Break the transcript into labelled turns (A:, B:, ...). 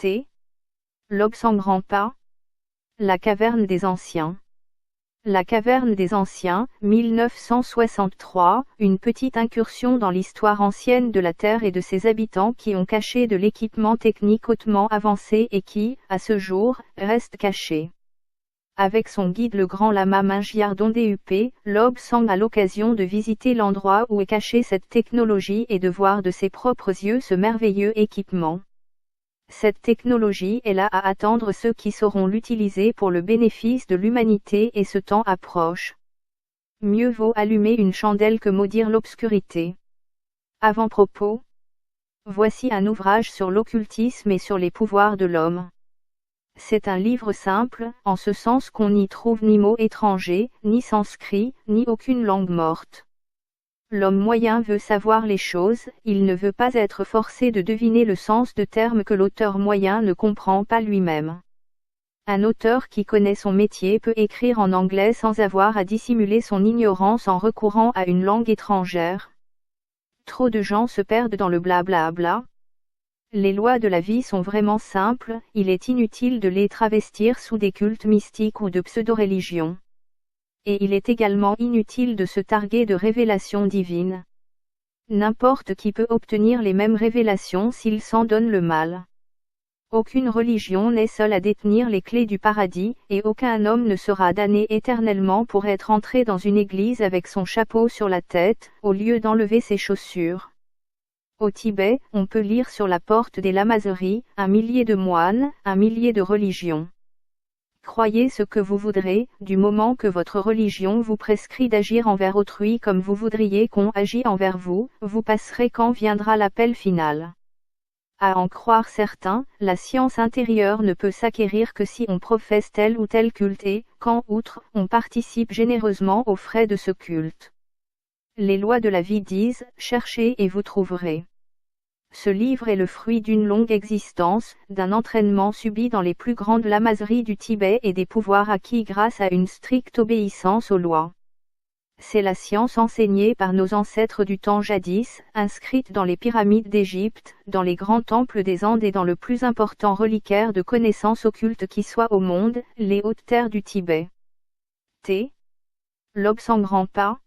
A: T. Lobsang Rampa. La caverne des anciens. La caverne des anciens, 1963, une petite incursion dans l'histoire ancienne de la Terre et de ses habitants qui ont caché de l'équipement technique hautement avancé et qui, à ce jour, reste caché. Avec son guide le grand lama Mingyar Dondup, Lobsang a l'occasion de visiter l'endroit où est cachée cette technologie et de voir de ses propres yeux ce merveilleux équipement. Cette technologie est là à attendre ceux qui sauront l'utiliser pour le bénéfice de l'humanité et ce temps approche. Mieux vaut allumer une chandelle que maudire l'obscurité. Avant-propos. Voici un ouvrage sur l'occultisme et sur les pouvoirs de l'homme. C'est un livre simple, en ce sens qu'on n'y trouve ni mots étrangers, ni sanskrit, ni aucune langue morte. L'homme moyen veut savoir les choses, il ne veut pas être forcé de deviner le sens de termes que l'auteur moyen ne comprend pas lui-même. Un auteur qui connaît son métier peut écrire en anglais sans avoir à dissimuler son ignorance en recourant à une langue étrangère. Trop de gens se perdent dans le blablabla. Les lois de la vie sont vraiment simples, il est inutile de les travestir sous des cultes mystiques ou de pseudo-religions. Et il est également inutile de se targuer de révélations divines. N'importe qui peut obtenir les mêmes révélations s'il s'en donne le mal. Aucune religion n'est seule à détenir les clés du paradis, et aucun homme ne sera damné éternellement pour être entré dans une église avec son chapeau sur la tête, au lieu d'enlever ses chaussures. Au Tibet, on peut lire sur la porte des lamaseries, 1 millier de moines, 1 millier de religions. Croyez ce que vous voudrez, du moment que votre religion vous prescrit d'agir envers autrui comme vous voudriez qu'on agisse envers vous, vous passerez quand viendra l'appel final. À en croire certains, la science intérieure ne peut s'acquérir que si on professe tel ou tel culte et, qu'en outre, on participe généreusement aux frais de ce culte. Les lois de la vie disent, cherchez et vous trouverez. Ce livre est le fruit d'une longue existence, d'un entraînement subi dans les plus grandes lamaseries du Tibet et des pouvoirs acquis grâce à une stricte obéissance aux lois. C'est la science enseignée par nos ancêtres du temps jadis, inscrite dans les pyramides d'Égypte, dans les grands temples des Andes et dans le plus important reliquaire de connaissances occultes qui soit au monde, les hautes terres du Tibet. T. Lobsang Rampa.